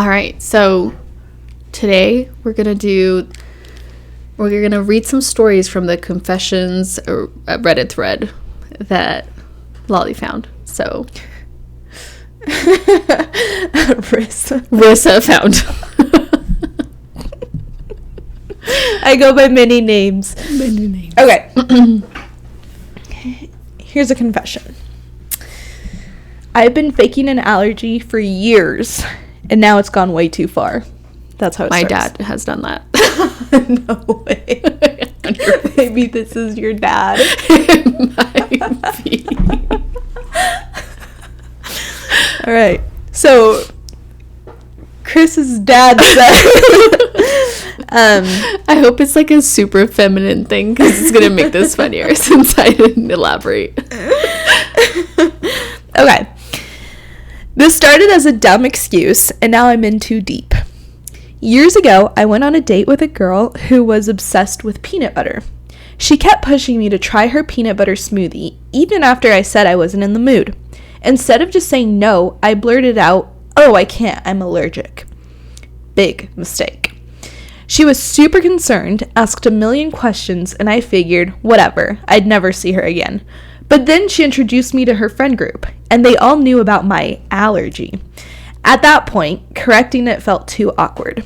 All right, so today we're gonna read some stories from the confessions Reddit thread that Lolly found. So Rissa found. I go by many names. Okay. Here's a confession. I've been faking an allergy for years, and now it's gone way too far. That's how it starts. My dad has done that. No way. Maybe this is your dad. It might be. All right. So, Chris's dad said... I hope it's like a super feminine thing because it's going to make this funnier since I didn't elaborate. Okay. This started as a dumb excuse, and now I'm in too deep. Years ago, I went on a date with a girl who was obsessed with peanut butter. She kept pushing me to try her peanut butter smoothie, even after I said I wasn't in the mood. Instead of just saying no, I blurted out, "Oh, I can't, I'm allergic." Big mistake. She was super concerned, asked a million questions, and I figured, whatever, I'd never see her again. But then she introduced me to her friend group, and they all knew about my allergy. At that point, correcting it felt too awkward.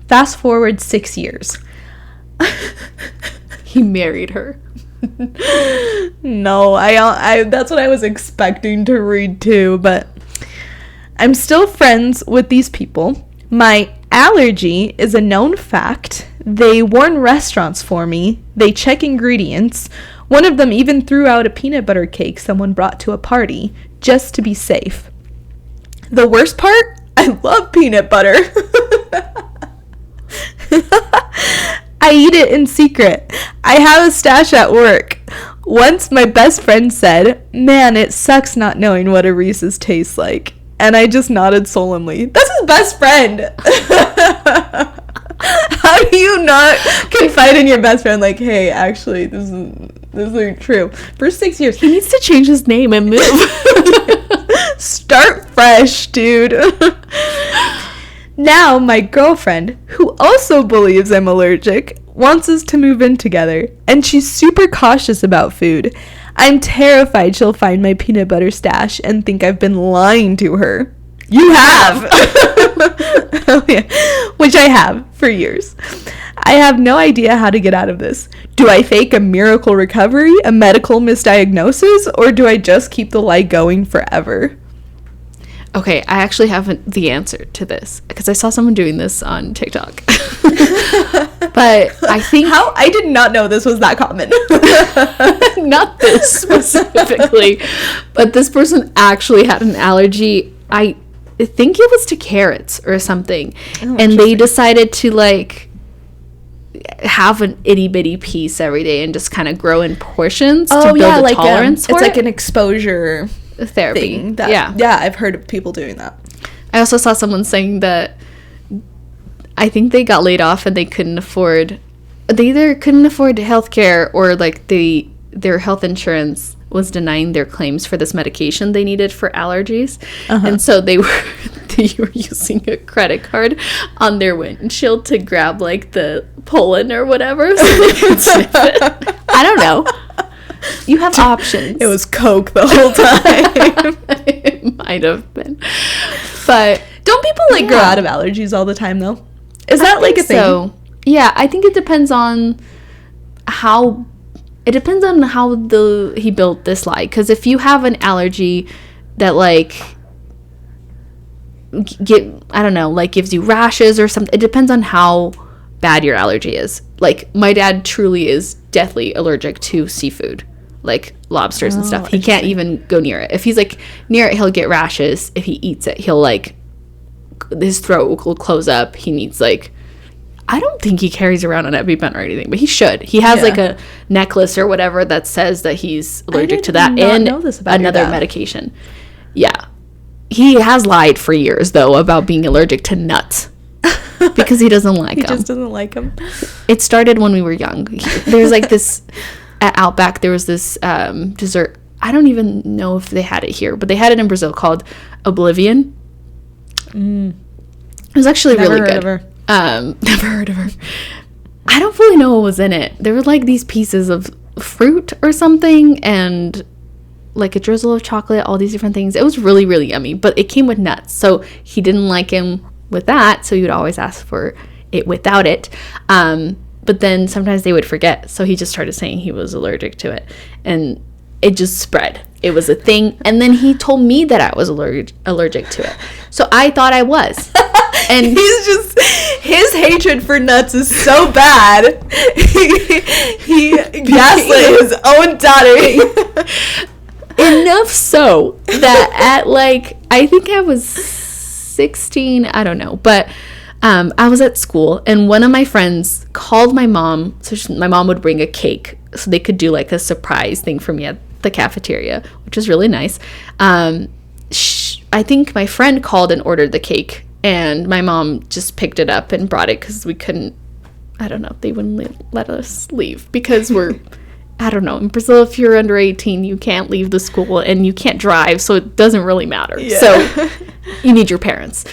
Fast forward 6 years. He married her. No, I that's what I was expecting to read too, but I'm still friends with these people. My allergy is a known fact. They warn restaurants for me. They check ingredients. One of them even threw out a peanut butter cake someone brought to a party, just to be safe. The worst part? I love peanut butter. I eat it in secret. I have a stash at work. Once my best friend said, "Man, it sucks not knowing what a Reese's tastes like." And I just nodded solemnly. That's his best friend. How do you not confide in your best friend like, "Hey, actually, this isn't true." For 6 years. He needs to change his name and move. Start fresh, dude. Now, my girlfriend, who also believes I'm allergic, wants us to move in together, and she's super cautious about food. I'm terrified she'll find my peanut butter stash and think I've been lying to her. You have! Oh, yeah. Which I have for years. I have no idea how to get out of this. Do I fake a miracle recovery, a medical misdiagnosis, or do I just keep the lie going forever? Okay, I actually have the answer to this because I saw someone doing this on TikTok. But I think... How? I did not know this was that common. Not this specifically, but this person actually had an allergy. I think it was to carrots or something. Oh, and they decided to like have an itty bitty piece every day and just kind of grow in portions to build a tolerance for it's it. like an exposure therapy thing. Yeah, I've heard of people doing that. I also saw someone saying that I think they got laid off and they either couldn't afford healthcare or like their health insurance was denying their claims for this medication they needed for allergies. And so they were using a credit card on their windshield to grab like the pollen or whatever so they could sniff it. I don't know. You have options. It was Coke the whole time. It might have been. But don't people like grow out of allergies all the time though? Is that like a thing? So. Yeah, I think it depends on how he built this lie. Because if you have an allergy that like gives you rashes or something, it depends on how bad your allergy is. Like my dad truly is deathly allergic to seafood, like lobsters and stuff. He can't even go near it. If he's like near it, he'll get rashes. If he eats it, he'll like his throat will close up. He needs like, I don't think he carries around an EpiPen or anything, but he should. He has like a necklace or whatever that says that he's allergic to that and another medication. Yeah. He has lied for years though about being allergic to nuts because he doesn't like them. He just doesn't like them. It started when we were young. There's like this at Outback, there was this dessert. I don't even know if they had it here, but they had it in Brazil called Oblivion. It was actually Never really heard good. of her. Never heard of her. I don't really know what was in it. There were like these pieces of fruit or something and like a drizzle of chocolate, all these different things. It was really, really yummy, but it came with nuts. So he didn't like him with that. So he would always ask for it without it. But then sometimes they would forget. So he just started saying he was allergic to it. And it just spread. It was a thing. And then he told me that I was allergic to it. So I thought I was. And he's just, his hatred for nuts is so bad. He gaslit his own daughter. Enough so that at like, I think I was 16, I don't know, but I was at school and one of my friends called my mom. So my mom would bring a cake so they could do like a surprise thing for me at the cafeteria, which was really nice. I think my friend called and ordered the cake and my mom just picked it up and brought it because we couldn't, I don't know, they wouldn't let us leave because we're I don't know, in Brazil, if you're under 18, you can't leave the school and you can't drive, so it doesn't really matter. Yeah. So you need your parents.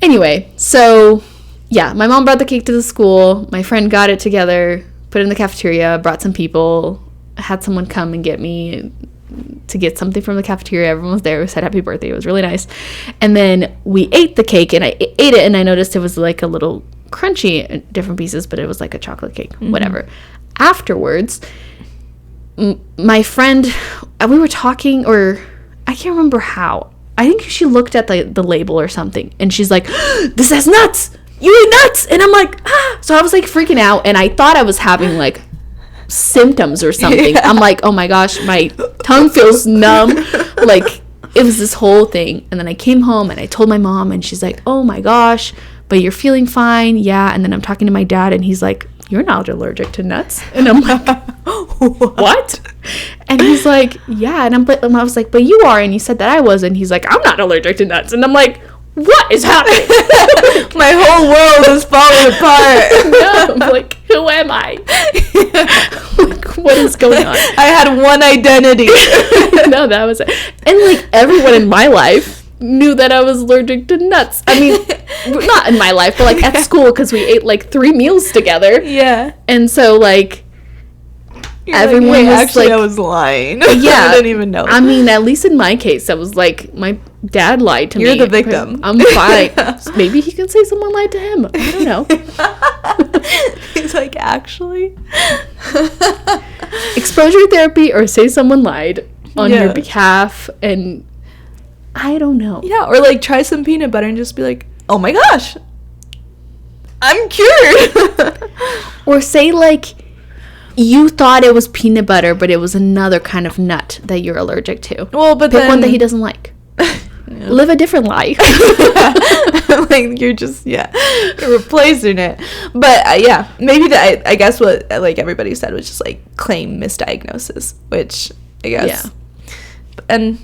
Anyway, so yeah, my mom brought the cake to the school. My friend got it together, put it in the cafeteria, brought some people, had someone come and get me to get something from the cafeteria. Everyone was there. We said happy birthday. It was really nice. And then we ate the cake and I ate it and I noticed it was like a little crunchy in different pieces, but it was like a chocolate cake, whatever. Afterwards, my friend, we were talking, or I can't remember how. I think she looked at the label or something, and she's like, "This has nuts! You eat nuts!" And I'm like, ah! So I was like freaking out, and I thought I was having like symptoms or something. Yeah. I'm like, oh my gosh, my tongue feels numb. Like, it was this whole thing. And then I came home, and I told my mom, and she's like, oh my gosh, but you're feeling fine? Yeah. And then I'm talking to my dad, and he's like, you're not allergic to nuts. And I'm like, what? And he's like, yeah. And I was like, but you are. And he said that I was. And he's like, I'm not allergic to nuts. And I'm like, what is happening? My whole world is falling apart. No, I'm like, who am I? Like, what is going on? I had one identity. No, that was it. And like everyone in my life knew that I was allergic to nuts. I mean, not in my life, but like at school, because we ate like 3 meals together. Yeah. And so like everyone like, hey, was actually, like, I was lying. Yeah. I didn't even know. I mean, at least in my case, I was like, my dad lied to me. You're the victim. I'm fine. Maybe he can say someone lied to him. I don't know. He's like, actually. Exposure therapy or say someone lied on your behalf, and I don't know. Yeah, or like try some peanut butter and just be like, oh my gosh, I'm cured. Or say like you thought it was peanut butter, but it was another kind of nut that you're allergic to. Well, but pick then one that he doesn't like. Yeah. Live a different life. Like you're just you're replacing it. But yeah, maybe I guess what like everybody said was just like claim misdiagnosis, which I guess. Yeah. And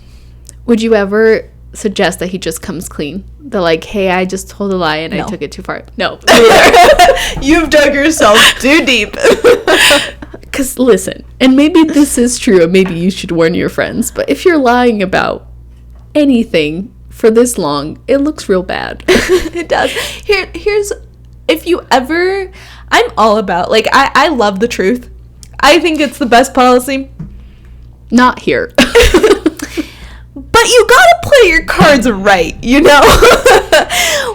would you ever suggest that he just comes clean? They're like, hey, I just told a lie and I took it too far. No. You've dug yourself too deep. Because listen, and maybe this is true, and maybe you should warn your friends, but if you're lying about anything for this long, it looks real bad. It does. Here's, if you ever, I'm all about, like, I love the truth. I think it's the best policy. Not here. But you gotta play your cards right, you know?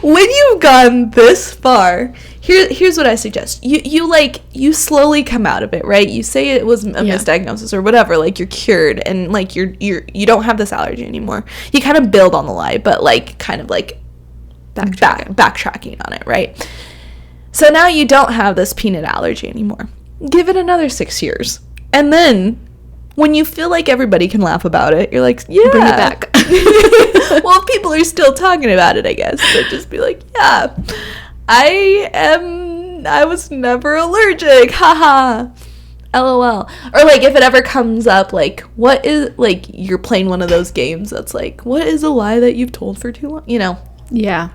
When you've gone this far, here's what I suggest. You slowly come out of it, right? You say it was a misdiagnosis or whatever, like you're cured and like you don't have this allergy anymore. You kind of build on the lie, but like kind of like backtracking on it, right? So now you don't have this peanut allergy anymore. Give it another 6 years. And then when you feel like everybody can laugh about it, you're like, yeah. Bring it back. Well, if people are still talking about it, I guess. So just be like, yeah, I was never allergic. Haha. LOL. Or like if it ever comes up, like what is, like you're playing one of those games that's like, what is a lie that you've told for too long? You know? Yeah.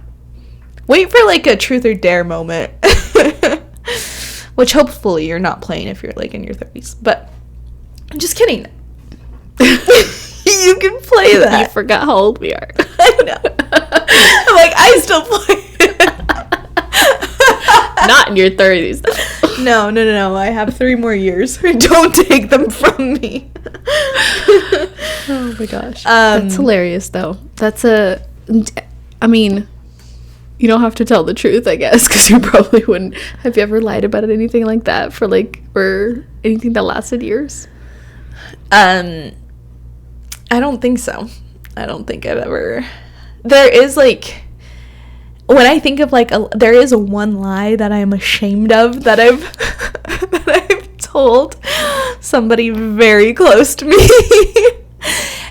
Wait for like a truth or dare moment. Which hopefully you're not playing if you're like in your 30s. But I'm just kidding. You can play that. You forgot how old we are. I know. I'm like, I still play. in your 30s, though. No. I have 3 more years. Don't take them from me. Oh my gosh. That's hilarious, though. I mean, you don't have to tell the truth, I guess, because you probably wouldn't. Have you ever lied about anything like that or anything that lasted years? I don't think so. I don't think I've ever. There is, like, when I think of, like, there is one lie that I'm ashamed of that I've that I've told somebody very close to me.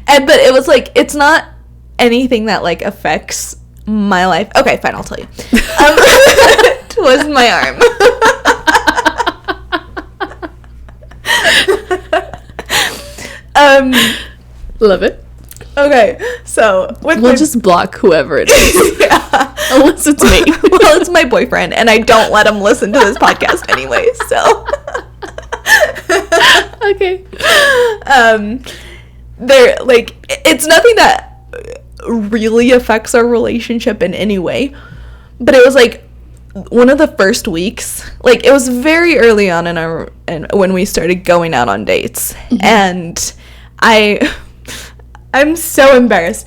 But it was, like, it's not anything that, like, affects my life. Okay, fine, I'll tell you. Twist my arm. Love it. Okay, so we'll just block whoever it is. Yeah. Unless it's me. Well, it's my boyfriend, and I don't let him listen to this podcast anyway, so. Okay. It's nothing that really affects our relationship in any way, but it was, like, one of the first weeks, like, it was very early on when we started going out on dates, and I'm so embarrassed.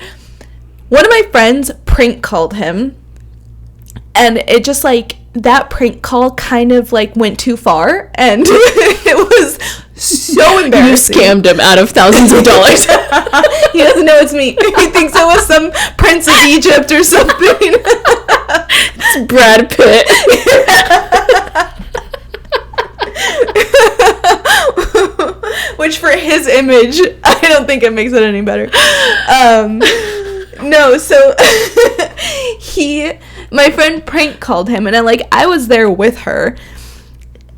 One of my friends prank called him, and it just, like, that prank call kind of, like, went too far, and it was so embarrassing. You scammed him out of thousands of dollars. He doesn't know it's me. He thinks it was some Prince of Egypt or something. It's Brad Pitt. Which, for his image, I don't think it makes it any better. No, so my friend prank called him, and I was there with her,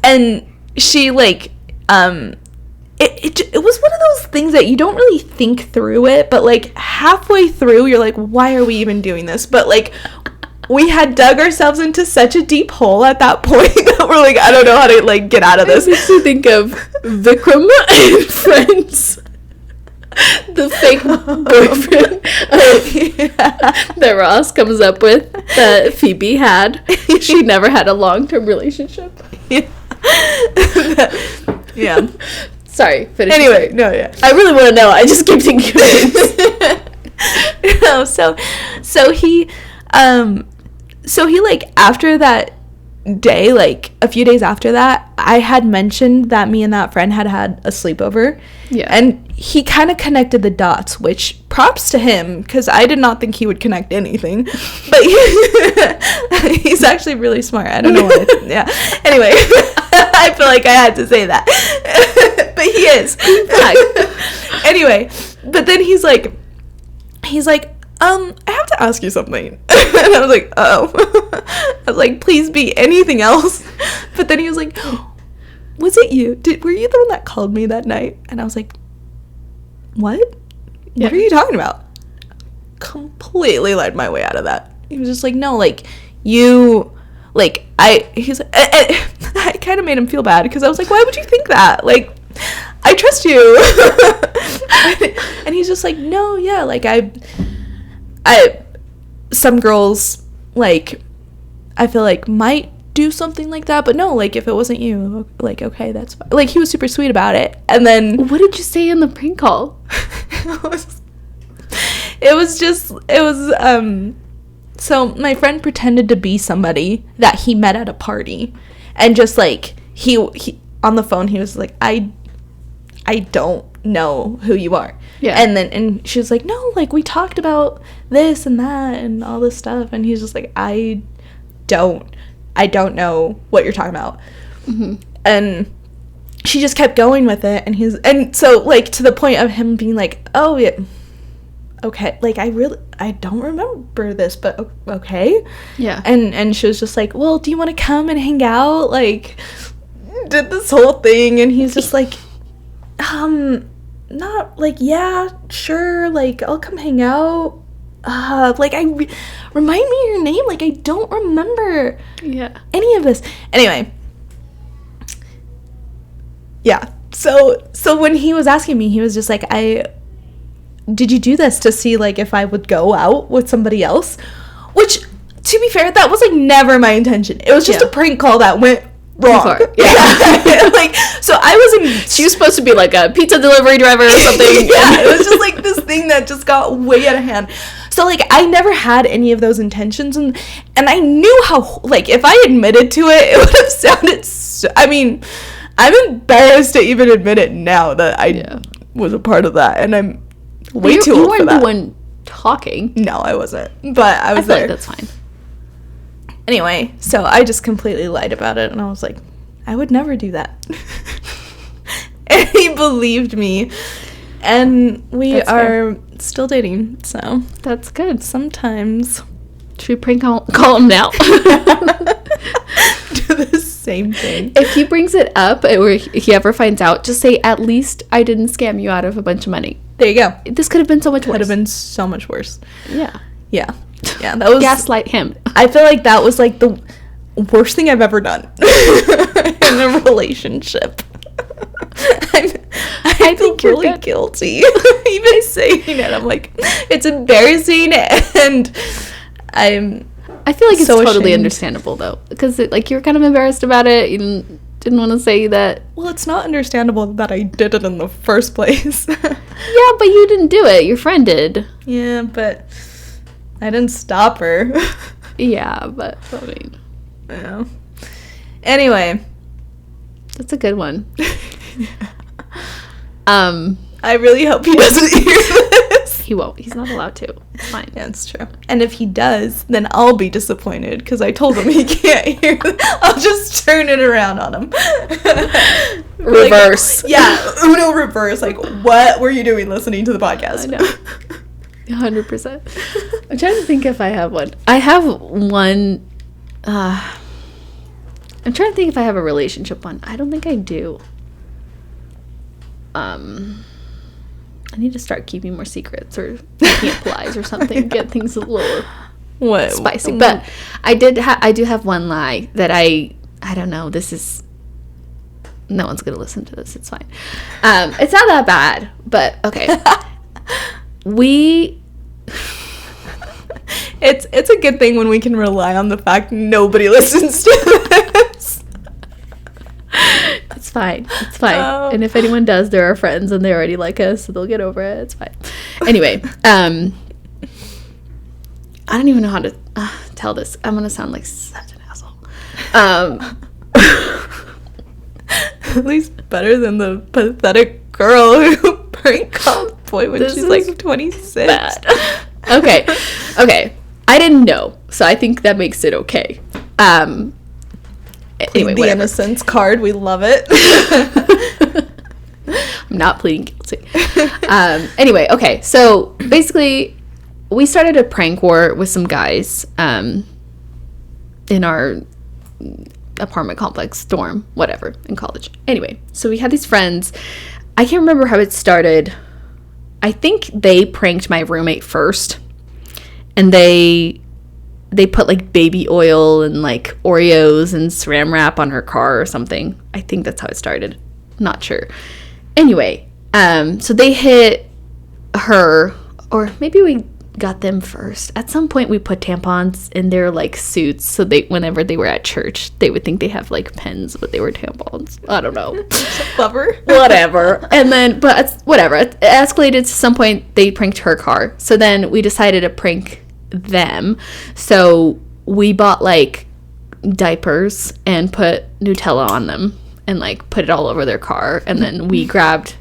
and she, like, it was one of those things that you don't really think through it, but, like, halfway through, you're like, why are we even doing this? But, like, we had dug ourselves into such a deep hole at that point that we're like, I don't know how to, like, get out of this. It makes me think of Vikram and Friends. The fake boyfriend that Ross comes up with that Phoebe had. She never had a long-term relationship. Yeah. Sorry, finish. Anyway, no, yeah. I really want to know. I just keep thinking of it. No, so he, like, after that day, like, a few days after that, I had mentioned that me and that friend had a sleepover. Yeah. And he kind of connected the dots, which props to him, because I did not think he would connect anything. But he's actually really smart. I don't know why. Yeah. Anyway, I feel like I had to say that. But he is. Anyway, but then he's like, I have to ask you something. And I was like, oh. I was like, please be anything else. But then he was like, was it you? Were you the one that called me that night? And I was like, what? Yeah. What are you talking about? Completely led my way out of that. He was just like, no, like, you, like, he's like, I kind of made him feel bad, because I was like, why would you think that? Like, I trust you. And he's just like, no, yeah, like, some girls, like, I feel like might do something like that, but no, like, if it wasn't you, like, okay, that's fine. Like, he was super sweet about it. And then what did you say in the prank call? So my friend pretended to be somebody that he met at a party, and just, like, he on the phone, he was like, I don't know who you are. Yeah. And she was like, no, like, we talked about this and that and all this stuff, and he's just like, I don't know what you're talking about. Mm-hmm. And she just kept going with it, and so, like, to the point of him being like, oh, yeah, okay, like, I don't remember this, but okay. Yeah. And she was just like, well, do you want to come and hang out? Like, did this whole thing, and he's just like, not, like, yeah, sure, like, I'll come hang out. Like, remind me your name, like, I don't remember any of this. Anyway, yeah, so when he was asking me, he was just like, did you do this to see, like, if I would go out with somebody else? Which, to be fair, that was, like, never my intention. It was just a prank call that went wrong. Yeah. Like, so I was she was supposed to be, like, a pizza delivery driver or something. Yeah, it was just, like, this thing that just got way out of hand. So, like, I never had any of those intentions, and I knew how, like, if I admitted to it, it would have sounded so, I mean, I'm embarrassed to even admit it now that I was a part of that, and I'm way too old for that. You weren't the one talking. No, I wasn't, but I was feel there. like that's fine. Anyway, so I just completely lied about it, and I was like, I would never do that. And he believed me, and we are still dating, so that's good. Sometimes. Should we prank call him now? Do the same thing. If he brings it up or he ever finds out, just say, at least I didn't scam you out of a bunch of money. There you go. This could have been so much worse. Could have been so much worse. Yeah. Yeah. Yeah, that was... Gaslight him. I feel like that was, like, the worst thing I've ever done in a relationship. I feel really guilty even saying it. I'm like, it's embarrassing, and I feel like it's so totally understandable, though, because like you're kind of embarrassed about it. You didn't want to say that. Well, it's not understandable that I did it in the first place. Yeah, but you didn't do it. Your friend did. Yeah, but I didn't stop her. Yeah, but I mean, yeah. Anyway, that's a good one. I really hope he doesn't hear this. He won't. He's not allowed to. It's fine. Yeah, it's true. And if he does, then I'll be disappointed because I told him he can't hear. I'll just turn it around on him. Reverse. Like, yeah, Uno reverse. Like, what were you doing listening to the podcast? I know. 100%. I'm trying to think if I have one. I have one. I'm trying to think if I have a relationship one. I don't think I do. I need to start keeping more secrets or making it plies or something. Get things a little spicy. But I do have one lie that I don't know. This is, no one's gonna listen to this. It's fine. It's not that bad, but okay. It's a good thing when we can rely on the fact nobody listens to this. It's fine. It's fine. And if anyone does, they're our friends and they already like us, so they'll get over it. It's fine. Anyway, I don't even know how to tell this. I'm gonna sound like such an asshole. At least better than the pathetic girl who prank called boy when she's like 26. Bad. Okay. I didn't know, so I think that makes it okay. Anyway, the innocence card, we love it. I'm not pleading guilty. Anyway, okay, so basically we started a prank war with some guys in our apartment complex, dorm, whatever, in college. Anyway, so we had these friends. I can't remember how it started. I think they pranked my roommate first, and they put like baby oil and like Oreos and saran wrap on her car or something. I think that's how it started. Not sure. Anyway, so they hit her, or maybe we got them first. At some point we put tampons in their like suits so they, whenever they were at church, they would think they have like pens, but they were tampons. I don't know. Clever. Whatever. And then, but whatever. It escalated to some point they pranked her car. So then we decided to prank them. So we bought like diapers and put Nutella on them and like put it all over their car. And then we grabbed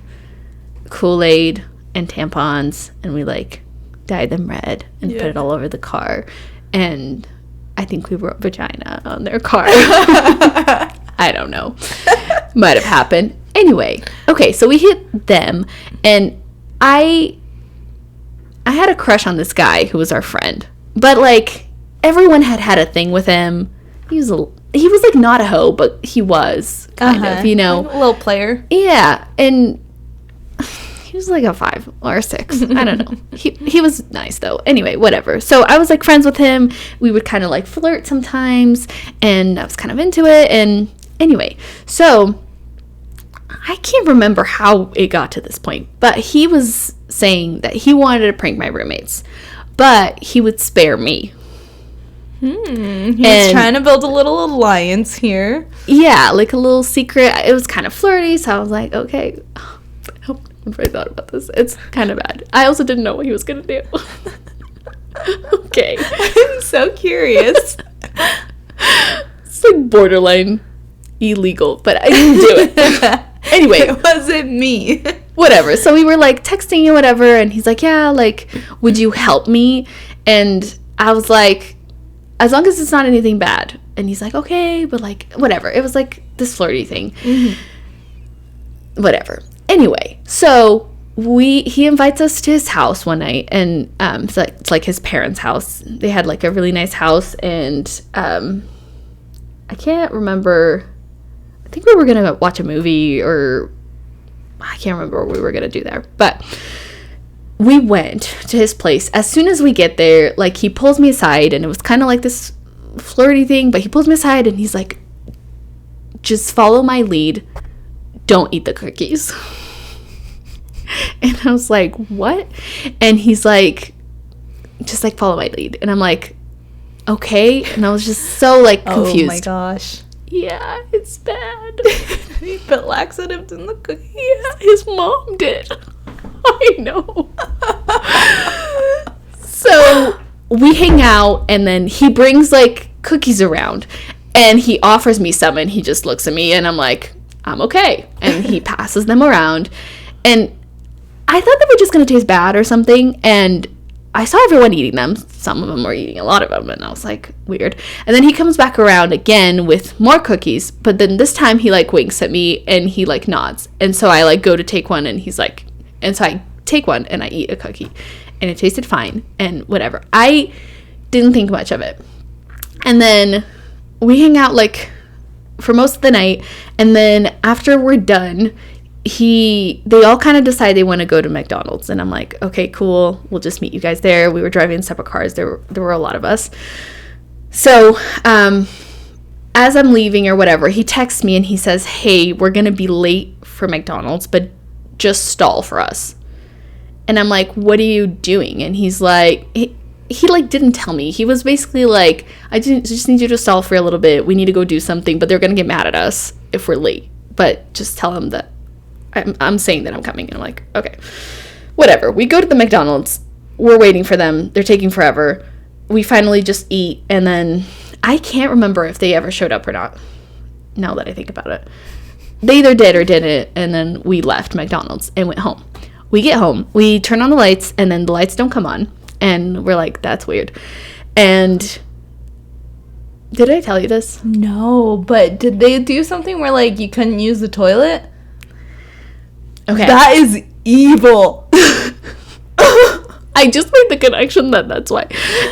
Kool-Aid and tampons and we like dyed them red and put it all over the car. And I think we wrote vagina on their car. I don't know. Might have happened. Anyway, okay, so we hit them, and I had a crush on this guy who was our friend. But like everyone had a thing with him. He was like not a hoe, but he was kind of, you know, a little player. Yeah, and he was like a 5 or a 6. I don't know. He was nice though. Anyway, whatever. So I was like friends with him. We would kind of like flirt sometimes, and I was kind of into it. And anyway, so I can't remember how it got to this point, but he was saying that he wanted to prank my roommates, but he would spare me. He's trying to build a little alliance here. Yeah, like a little secret. It was kind of flirty, so I was like, okay. I hope I thought about this. It's kind of bad. I also didn't know what he was going to do. Okay. I'm so curious. It's like borderline illegal, but I didn't do it. Anyway. It wasn't me. Whatever. So we were like texting and whatever, and he's like, yeah, like, would you help me? And I was like, as long as it's not anything bad. And he's like, okay, but like, whatever. It was like this flirty thing. Mm-hmm. Whatever. Anyway, so he invites us to his house one night, and it's like his parents' house. They had like a really nice house, and I can't remember. I think we were gonna watch a movie, or I can't remember what we were gonna do there, but we went to his place. As soon as we get there, like, he pulls me aside, and it was kind of like this flirty thing, but he pulls me aside and he's like, just follow my lead, don't eat the cookies. And I was like, what? And he's like, just like, follow my lead. And I'm like, okay. And I was just so like confused. Oh my gosh. Yeah, it's bad. He put laxatives in the cookies. Yeah, his mom did. I know. So we hang out, and then he brings like cookies around, and he offers me some, and he just looks at me, and I'm like, I'm okay. And he passes them around, and I thought they were just going to taste bad or something, and I saw everyone eating them. Some of them were eating a lot of them, and I was like, weird. And then he comes back around again with more cookies, but then this time he like winks at me, and he like nods. And so I like go to take one, and he's like, and so I take one, and I eat a cookie, and it tasted fine, and whatever. I didn't think much of it. And then we hang out like for most of the night, and then after we're done, they all kind of decide they want to go to McDonald's, and I'm like, okay, cool, we'll just meet you guys there. We were driving in separate cars. There were a lot of us. So as I'm leaving or whatever, he texts me and he says, hey, we're gonna be late for McDonald's, but just stall for us. And I'm like, what are you doing? And he's like, he like didn't tell me. He was basically like, I just need you to stall for a little bit. We need to go do something, but they're gonna get mad at us if we're late. But just tell them that I'm saying that I'm coming. And I'm like, okay, whatever. We go to the McDonald's. We're waiting for them. They're taking forever. We finally just eat, and then I can't remember if they ever showed up or not, now that I think about it. They either did or didn't, and then we left McDonald's and went home. We get home. We turn on the lights, and then the lights don't come on. And we're like, that's weird. And did I tell you this? No, but did they do something where like you couldn't use the toilet? Okay. That is evil. I just made the connection that's why.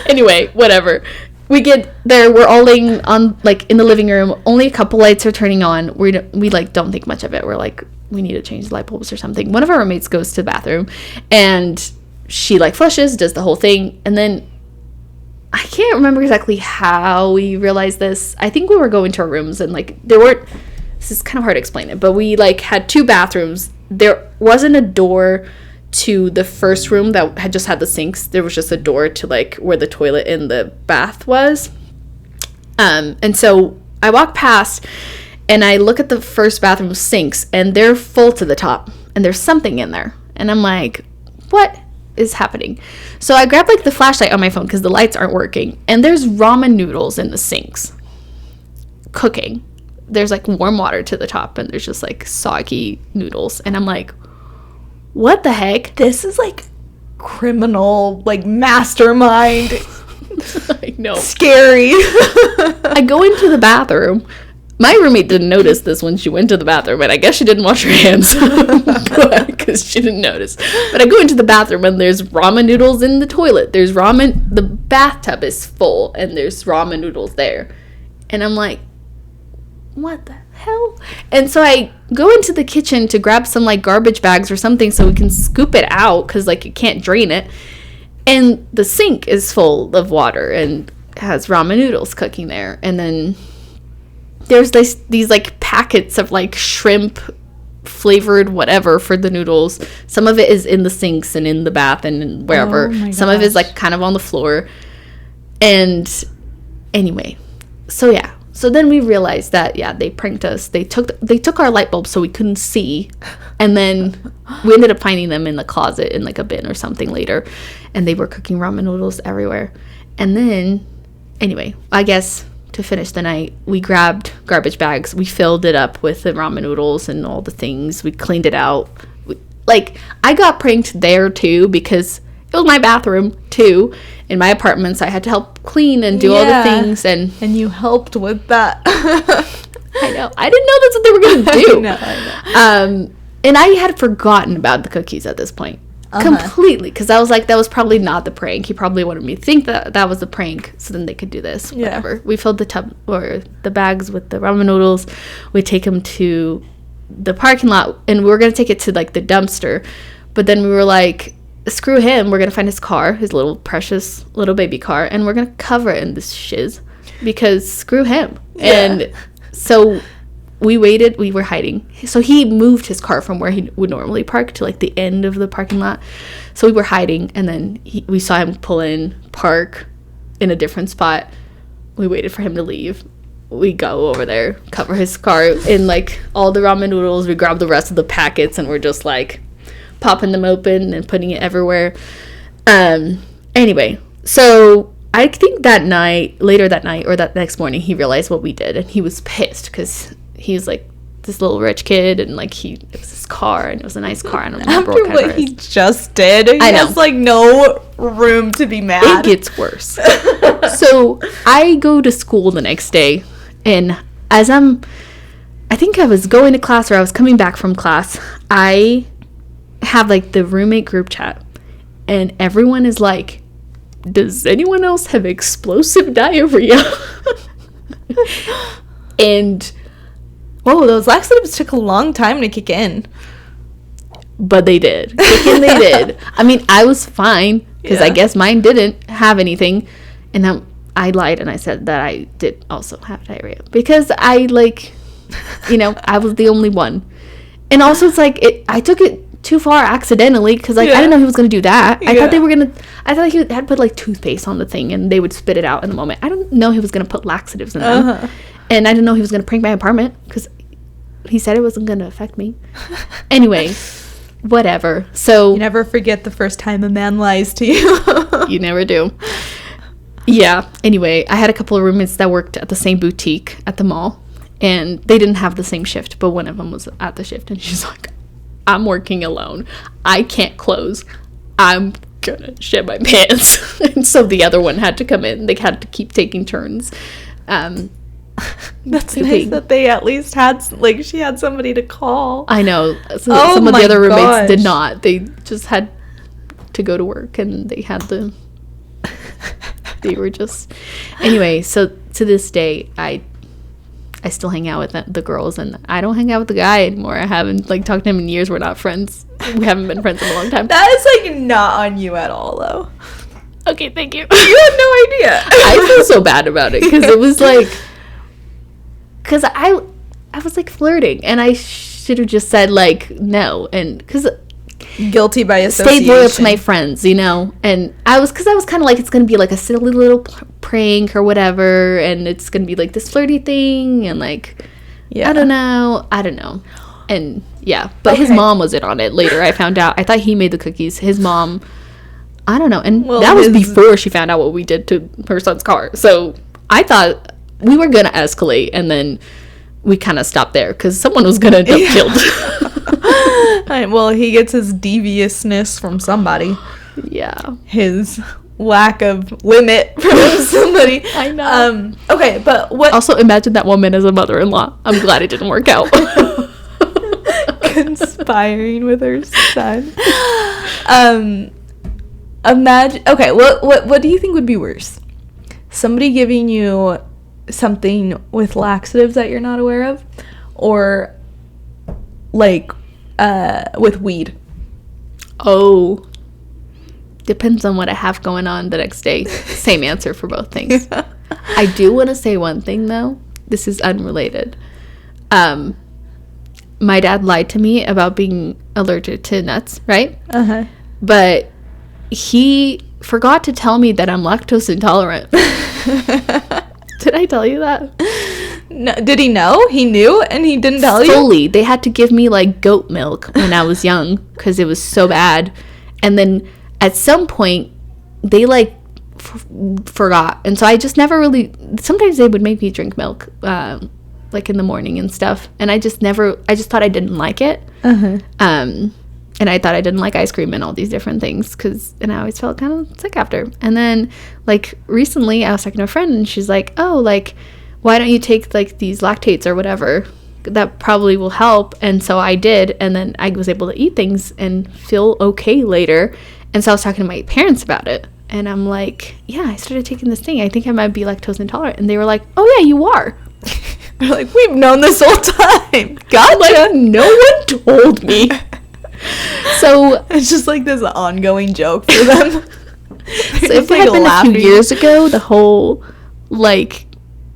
Anyway, whatever. We get there. We're all laying on like in the living room. Only a couple lights are turning on. We like don't think much of it. We're like, we need to change the light bulbs or something. One of our roommates goes to the bathroom, and she like flushes, does the whole thing, and then I can't remember exactly how we realized this. I think we were going to our rooms, and like there weren't. This is kind of hard to explain it, but we like had two bathrooms. There wasn't a door to the first room that had just had the sinks. There was just a door to like where the toilet and the bath was. And so I walk past and I look at the first bathroom sinks, and they're full to the top, and there's something in there. And I'm like, what is happening? So I grab like the flashlight on my phone because the lights aren't working, and there's ramen noodles in the sinks cooking. There's like warm water to the top, and there's just like soggy noodles, and I'm like, what the heck? This is like criminal, like mastermind. I know. Scary. I go into the bathroom. My roommate didn't notice this when she went to the bathroom, and I guess she didn't wash her hands because she didn't notice. But I go into the bathroom, and there's ramen noodles in the toilet. There's ramen. The bathtub is full, and there's ramen noodles there. And I'm like, what the hell? And so I go into the kitchen to grab some like garbage bags or something so we can scoop it out, because like you can't drain it. And the sink is full of water and has ramen noodles cooking there. And then there's these like packets of like shrimp flavored whatever for the noodles. Some of it is in the sinks and in the bath and wherever. Some of it is like kind of on the floor. And Anyway, so yeah. So then we realized that, yeah, they pranked us. They took our light bulbs so we couldn't see. And then we ended up finding them in the closet in like a bin or something later. And they were cooking ramen noodles everywhere. And then, anyway, I guess to finish the night, we grabbed garbage bags. We filled it up with the ramen noodles and all the things. We cleaned it out. I got pranked there too because it was my bathroom too in my apartment, so I had to help clean and do all the things. And you helped with that. I know. I didn't know that's what they were going to do. I know. And I had forgotten about the cookies at this point. Completely, because I was like, that was probably not the prank. He probably wanted me to think that was the prank, so then they could do this. Whatever. We filled the tub or the bags with the ramen noodles. We take them to the parking lot, and we were gonna take it to like the dumpster, but then we were like, screw him. We're gonna find his car, his little precious little baby car, and we're gonna cover it in this shiz because screw him. Yeah. And so we waited. We were hiding. So he moved his car from where he would normally park to like the end of the parking lot. So we were hiding, and then we saw him pull in, park in a different spot. We waited for him to leave. We go over there, cover his car in like all the ramen noodles. We grab the rest of the packets, and we're just like popping them open and putting it everywhere. Anyway, so I think later that night or that next morning, he realized what we did, and he was pissed because he was like this little rich kid, and like it was his car, and it was a nice car. I don't remember after what he just did. He has like no room to be mad. It gets worse. So I go to school the next day, and as I think I was going to class or I was coming back from class, I have like the roommate group chat, and everyone is like, does anyone else have explosive diarrhea? And whoa, those laxatives took a long time to kick in. But they did. They did. I mean, I was fine because I guess mine didn't have anything. And I lied and I said that I did also have diarrhea because I I was the only one. And also it's like I took it too far accidentally because I didn't know he was going to do that. I thought he had put like toothpaste on the thing and they would spit it out in the moment. I didn't know he was going to put laxatives in them. And I didn't know he was going to prank my apartment because he said it wasn't going to affect me. Anyway, whatever. So you never forget the first time a man lies to you. You never do. Yeah. Anyway, I had a couple of roommates that worked at the same boutique at the mall, and they didn't have the same shift, but one of them was at the shift, and she's like, I'm working alone. I can't close. I'm gonna shit my pants. And so the other one had to come in. They had to keep taking turns. That's nice that they at least had she had somebody to call. I know. Some of the other roommates did not. They just had to go to work, and they had they were just anyway. So to this day, I still hang out with the girls, and I don't hang out with the guy anymore. I haven't talked to him in years. We're not friends. We haven't been friends in a long time. That is not on you at all, though. Okay, thank you. You had no idea. I feel so bad about it because it was because I was flirting, and I should have just said no, and because guilty by association. Stayed loyal to my friends, and I was kind of it's gonna be a silly little prank or whatever, and it's gonna be this flirty thing, and I don't know, and but his mom was in on it. Later I found out. I thought he made the cookies. His mom, I don't know, and that was before she found out what we did to her son's car. So I thought we were gonna escalate, and then we kind of stopped there because someone was gonna end up killed. Well, he gets his deviousness from somebody. Yeah, his lack of limit from somebody. I know. Okay, but what? Also, imagine that woman as a mother-in-law. I'm glad it didn't work out. Conspiring with her son. Imagine. Okay, what do you think would be worse? Somebody giving you something with laxatives that you're not aware of, or with weed? Oh, depends on what I have going on the next day. Same answer for both things. I do want to say one thing though. This is unrelated. My dad lied to me about being allergic to nuts, right? But he forgot to tell me that I'm lactose intolerant. Did I tell you that? No, did he know? He knew and he didn't tell you? Fully. They had to give me like goat milk when I was young because it was so bad. And then at some point, they like forgot. And so I just never really, sometimes they would make me drink milk like in the morning and stuff. And I just thought I didn't like it. And I thought I didn't like ice cream and all these different things and I always felt kind of sick after. And then like recently I was talking to a friend and she's like, oh, like, why don't you take like these lactates or whatever? That probably will help. And so I did. And then I was able to eat things and feel okay later. And so I was talking to my parents about it. And I'm like, yeah, I started taking this thing. I think I might be lactose intolerant. And they were like, oh yeah, you are. They're like, we've known this whole time. Gotcha. Like, no one told me. So it's just like this ongoing joke for them. So if it had been a few years ago, the whole like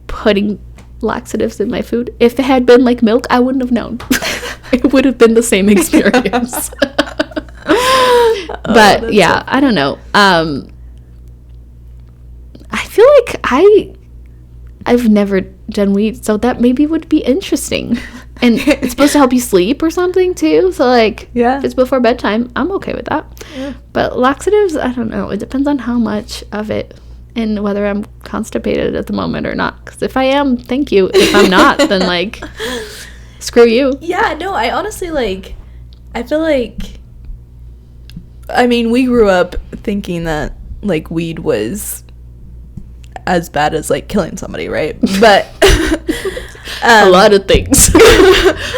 putting laxatives in my food, if it had been like milk, I wouldn't have known. It would have been the same experience. But yeah, I don't know. I feel like I've never done weed, so that maybe would be interesting. And it's supposed to help you sleep or something too. So like, if it's before bedtime, I'm okay with that. Yeah. But laxatives, I don't know. It depends on how much of it and whether I'm constipated at the moment or not. Because if I am, thank you. If I'm not, then like, screw you. Yeah, no, I honestly like, I feel like, I mean, we grew up thinking that like weed was as bad as like killing somebody, right? But a lot of things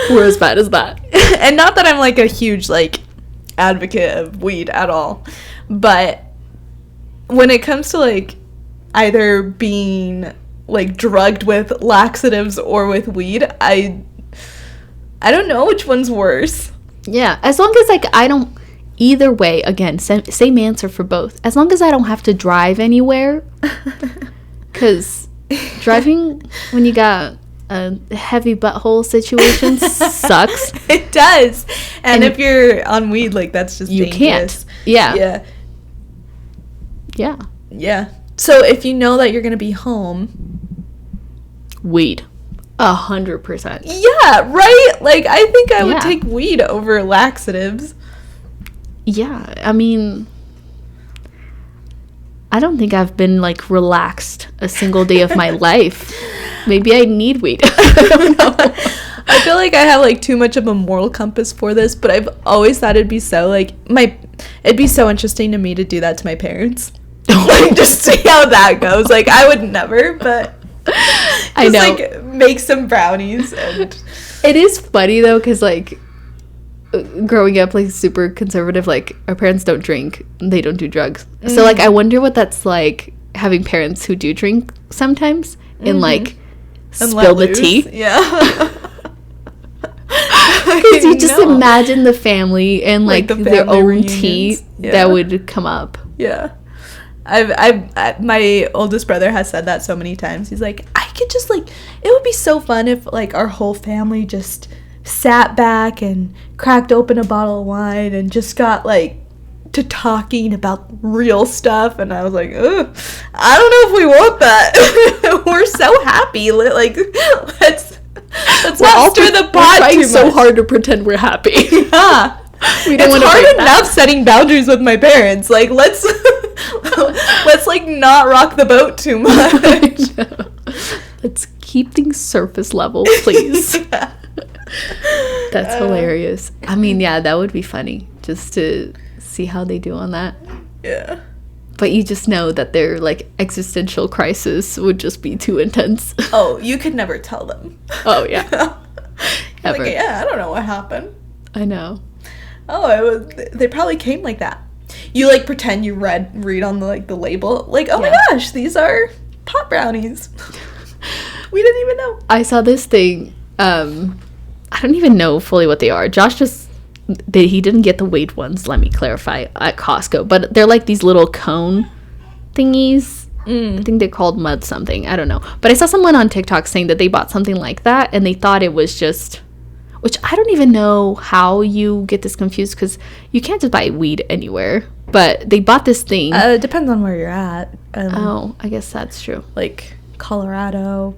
were as bad as that. And not that I'm like a huge like advocate of weed at all, but when it comes to like either being like drugged with laxatives or with weed, I don't know which one's worse. Yeah, as long as like I don't, either way, again, same answer for both. As long as I don't have to drive anywhere, because driving when you got a heavy butthole situation sucks. It does. And if you're on weed, like, that's just you dangerous. Can't. Yeah. Yeah. Yeah. Yeah. So if you know that you're going to be home. Weed. 100%. Yeah, right? Like, I think I would take weed over laxatives. Yeah. I mean, I don't think I've been, like, relaxed a single day of my life. Maybe I need weed. I don't know. I feel like I have, like, too much of a moral compass for this, but I've always thought it'd be so, like, it'd be so interesting to me to do that to my parents. Like, just see how that goes. Like, I would never, but I know. Like, make some brownies. And it is funny, though, because, like, growing up, like, super conservative, like, our parents don't drink, they don't do drugs. So, like, I wonder what that's like, having parents who do drink sometimes and, like, and spill the tea. Yeah. Because you just imagine the family and, like the their own reunions. Tea that would come up. Yeah. My oldest brother has said that so many times. He's like, I could just, like, it would be so fun if, like, our whole family just sat back and cracked open a bottle of wine and just got, like, to talking about real stuff. And I was like, ugh, I don't know if we want that. We're so happy. Like, let's not stir the pot too much. So hard to pretend we're happy. Yeah. It's hard enough setting boundaries with my parents. Like, let's like not rock the boat too much. Let's keep things surface level, please. Yeah. That's hilarious. I mean, yeah, that would be funny just to see how they do on that. Yeah. But you just know that their, like, existential crisis would just be too intense. Oh, you could never tell them. Oh, yeah. Ever. Like, yeah, I don't know what happened. I know. Oh, they probably came like that. You, like, pretend you read on the, like, the label. Like, oh my gosh, these are pot brownies. We didn't even know. I saw this thing. I don't even know fully what they are. Josh he didn't get the weighed ones, let me clarify, at Costco. But they're like these little cone thingies. I think they're called mud something. I don't know. But I saw someone on TikTok saying that they bought something like that and they thought it was just, which I don't even know how you get this confused because you can't just buy weed anywhere. But they bought this thing. It depends on where you're at. I guess that's true. Like, Colorado.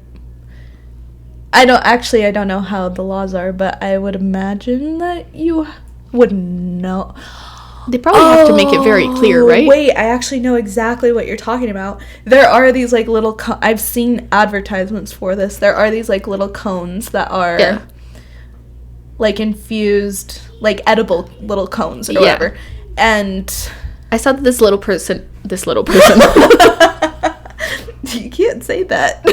I don't know how the laws are, but I would imagine that you would know. They probably have to make it very clear, right? Wait, I actually know exactly what you're talking about. There are these, like, little... I've seen advertisements for this. There are these, like, little cones that are, like, infused, like, edible little cones or whatever. And... I saw that this little person... You can't say that.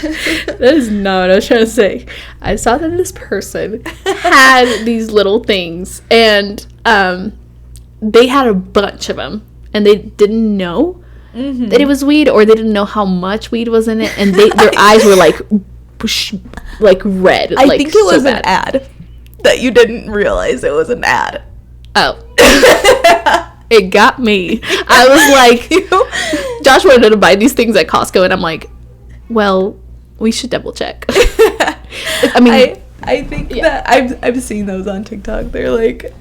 That is not what I was trying to say. I saw that this person had these little things, and they had a bunch of them, and they didn't know that it was weed, or they didn't know how much weed was in it, and their eyes were like red. I think it was an ad that you didn't realize it was an ad. Oh. It got me. I was like, Josh wanted to buy these things at Costco, and I'm like, well, we should double check. I mean, I think that I've seen those on TikTok. They're like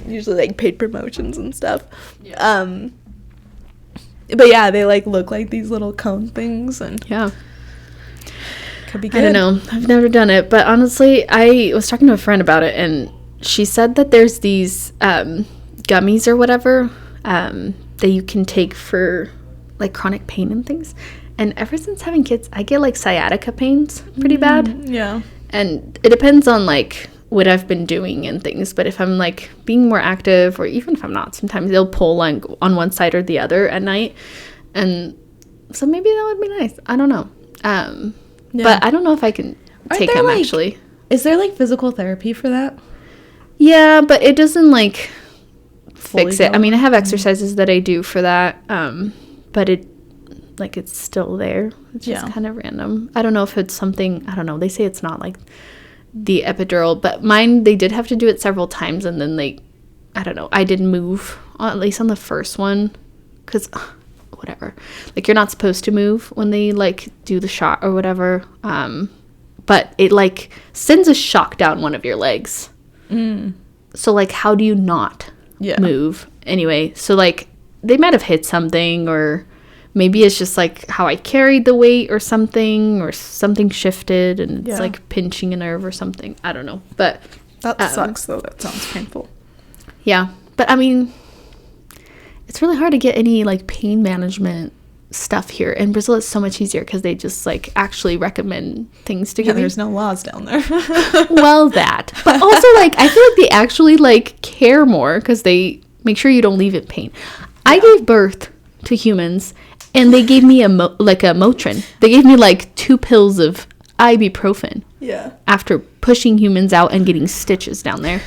usually like paid promotions and stuff. Yeah. But yeah, they like look like these little cone things, and could be good. I don't know. I've never done it, but honestly, I was talking to a friend about it, and she said that there's these gummies or whatever that you can take for like chronic pain and things. And ever since having kids, I get like sciatica pains pretty bad. Yeah. And it depends on like what I've been doing and things. But if I'm like being more active, or even if I'm not, sometimes they'll pull like on one side or the other at night. And so maybe that would be nice. I don't know. But I don't know if I can take them actually. Is there like physical therapy for that? Yeah, but it doesn't like fix it. I mean, I have exercises that I do for that. But it's still there. It's just kind of random. I don't know if it's something, I don't know. They say it's not like the epidural, but mine, they did have to do it several times, and then I don't know. I didn't move, at least on the first one, because whatever. Like, you're not supposed to move when they like do the shot or whatever. But it like sends a shock down one of your legs. So like, how do you not move? Anyway, so like they might have hit something, or maybe it's just like how I carried the weight or something shifted, and it's like pinching a nerve or something. I don't know. But that sucks though. That sounds painful. Yeah. But I mean, it's really hard to get any like pain management stuff here. In Brazil, it's so much easier because they just like actually recommend things to give you. There's no laws down there. Well, that. But also like, I feel like they actually like care more because they make sure you don't leave in pain. I gave birth to humans, and they gave me a Motrin. They gave me like 2 pills of ibuprofen. Yeah. After pushing humans out and getting stitches down there.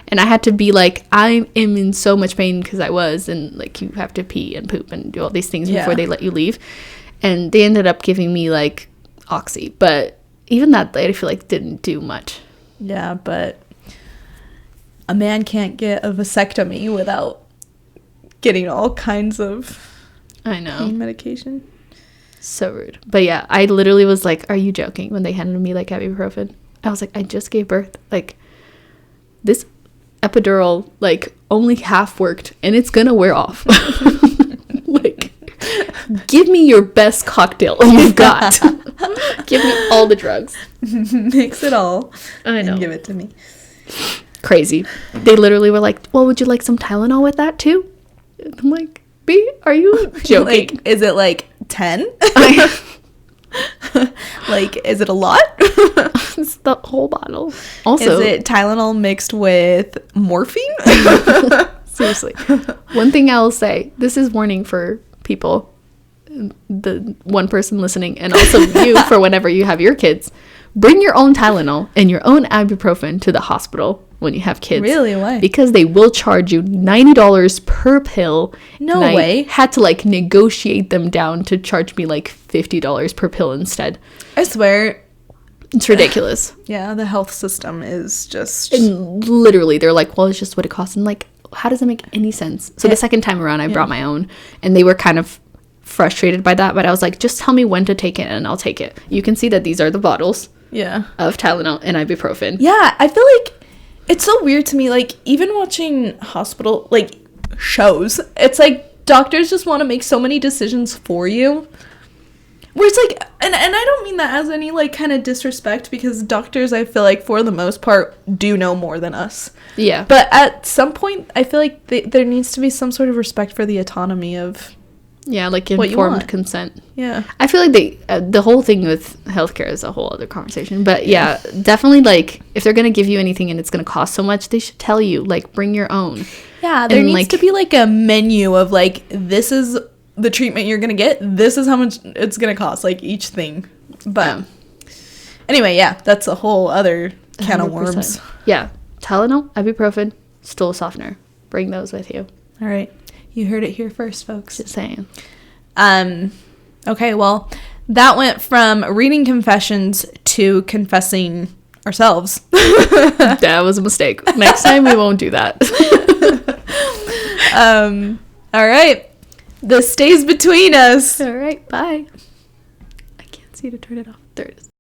And I had to be like, I am in so much pain because I was, and like you have to pee and poop and do all these things before they let you leave. And they ended up giving me like Oxy, but even that I feel like didn't do much. Yeah, but a man can't get a vasectomy without getting all kinds of pain medication. So rude. But yeah, I literally was like, are you joking? When they handed me like ibuprofen, I was like, I just gave birth. Like, this epidural like only half worked, and it's gonna wear off. Like, give me your best cocktail you've got. Give me all the drugs. Mix it all. I know. And give it to me. Crazy. They literally were like, well, would you like some Tylenol with that too? And I'm like, B, are you joking? Like, is it like 10? Like, is it a lot? It's the whole bottle. Also, is it Tylenol mixed with morphine? Seriously. One thing I will say, this is warning for people, the one person listening, and also you for whenever you have your kids. Bring your own Tylenol and your own ibuprofen to the hospital when you have kids. Really? Why? Because they will charge you $90 per pill. No way. I had to like negotiate them down to charge me like $50 per pill instead. I swear. It's ridiculous. Yeah, the health system is just... And literally, they're like, well, it's just what it costs. And like, how does it make any sense? So the second time around, I brought my own, and they were kind of frustrated by that. But I was like, just tell me when to take it, and I'll take it. You can see that these are the bottles of Tylenol and ibuprofen. Yeah, I feel like It's so weird to me, like, even watching hospital, like, shows, it's like doctors just want to make so many decisions for you. Where it's like, and I don't mean that as any, like, kind of disrespect, because doctors, I feel like, for the most part, do know more than us. Yeah. But at some point, I feel like there needs to be some sort of respect for the autonomy of... Yeah, like informed consent. Yeah. I feel like the whole thing with healthcare is a whole other conversation. But yeah, definitely, like, if they're going to give you anything and it's going to cost so much, they should tell you, like, bring your own. Yeah, there needs to be, like, a menu of, like, this is the treatment you're going to get. This is how much it's going to cost, like, each thing. But anyway, yeah, that's a whole other can 100%. Of worms. Yeah. Tylenol, ibuprofen, stool softener. Bring those with you. All right. You heard it here first, folks. Just saying. Okay, well, that went from reading confessions to confessing ourselves. That was a mistake. Next time we won't do that. All right. This stays between us. All right, bye. I can't see to turn it off. There it is.